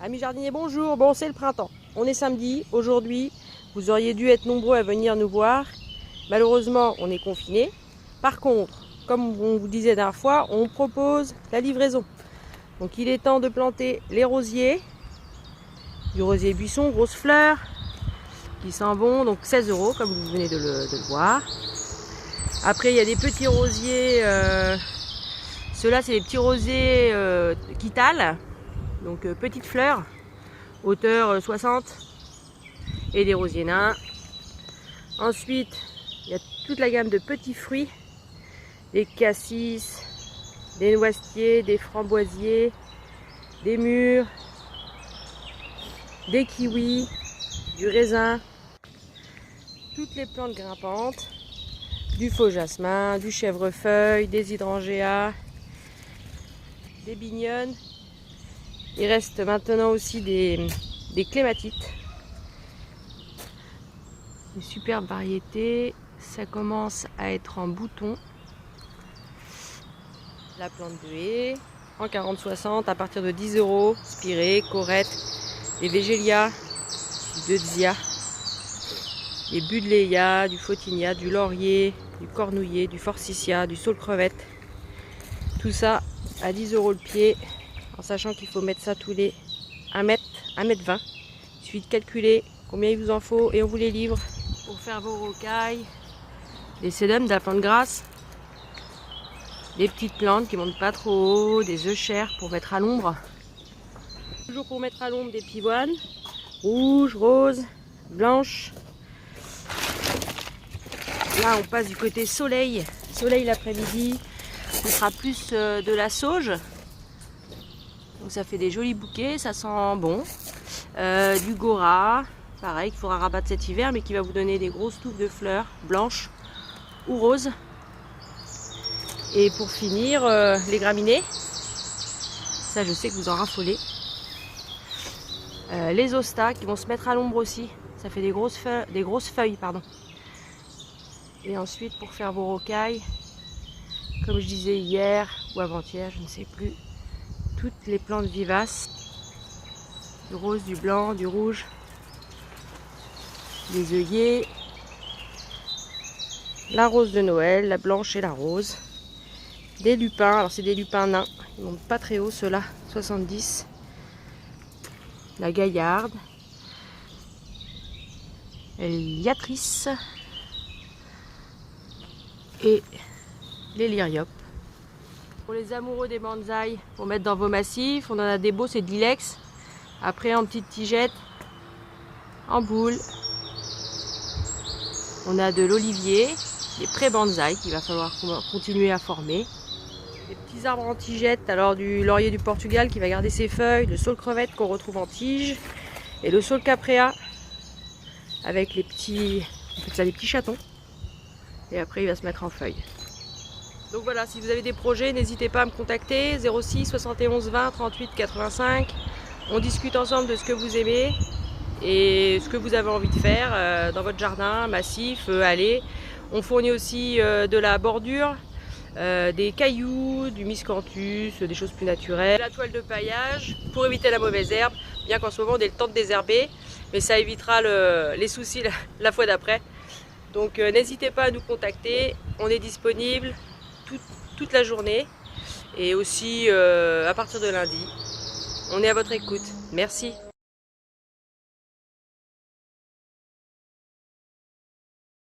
Amis jardiniers, bonjour. Bon, c'est le printemps. On est samedi. Aujourd'hui, vous auriez dû être nombreux à venir nous voir. Malheureusement, on est confinés. Par contre, comme on vous disait la dernière fois, on propose la livraison. Donc, il est temps de planter les rosiers. Du rosier buisson, grosses fleurs, qui sent bon. Donc, 16 €, comme vous venez de le voir. Après, il y a des petits rosiers. Ceux-là, c'est les petits rosiers Quital. Donc petites fleurs, hauteur 60, et des rosiers nains. Ensuite, il y a toute la gamme de petits fruits, des cassis, des noisetiers, des framboisiers, des mûres, des kiwis, du raisin, toutes les plantes grimpantes, du faux jasmin, du chèvrefeuille, des hydrangeas, des bignonnes. Il reste maintenant aussi des clématites. Une superbe variété. Ça commence à être en bouton. La plante de haie en 40-60 à partir de 10 €. Spirée, corette, des végélias, du deutzia, des buddleia, du photinia, du laurier, du cornouiller, du forsythia, du saule-crevette. Tout ça à 10 € le pied. En sachant qu'il faut mettre ça tous les 1 mètre, 1,20 m. Il suffit de calculer combien il vous en faut et on vous les livre. Pour faire vos rocailles, des sédums, de la plante grasse, des petites plantes qui ne montent pas trop haut, des œufs pour mettre à l'ombre. Toujours pour mettre à l'ombre des pivoines, rouges, roses, blanches. Là on passe du côté soleil, soleil l'après-midi, ce sera plus de la sauge. Donc ça fait des jolis bouquets, ça sent bon. Du gora, pareil, qu'il faudra rabattre cet hiver, mais qui va vous donner des grosses touffes de fleurs blanches ou roses. Et pour finir, les graminées. Ça, je sais que vous en raffolez. Les hostas qui vont se mettre à l'ombre aussi. Ça fait des grosses feuilles, pardon. Et ensuite, pour faire vos rocailles, comme je disais hier ou avant-hier, je ne sais plus, toutes les plantes vivaces, du rose, du blanc, du rouge, des œillets, la rose de Noël, la blanche et la rose, des lupins, alors c'est des lupins nains, ils ne montent pas très haut ceux-là, 70, la gaillarde, l'Iatrice et les lyriopes. Pour les amoureux des bonsaïs, pour mettre dans vos massifs, on en a des beaux, c'est de l'ilex. Après en petites tigettes, en boule. On a de l'olivier, des pré-bonsaïs qu'il va falloir continuer à former. Des petits arbres en tigettes, alors du laurier du Portugal qui va garder ses feuilles, le saule-crevette qu'on retrouve en tige, et le saule-caprea avec les petits, on appelle ça les petits chatons. Et après il va se mettre en feuilles. Donc voilà, si vous avez des projets, n'hésitez pas à me contacter, 06 71 20 38 85. On discute ensemble de ce que vous aimez et ce que vous avez envie de faire dans votre jardin, massif, allée. On fournit aussi de la bordure, des cailloux, du miscanthus, des choses plus naturelles. La toile de paillage pour éviter la mauvaise herbe, bien qu'en ce moment on ait le temps de désherber, mais ça évitera les soucis la fois d'après. Donc n'hésitez pas à nous contacter, on est disponible toute la journée et aussi à partir de lundi. On est à votre écoute. Merci.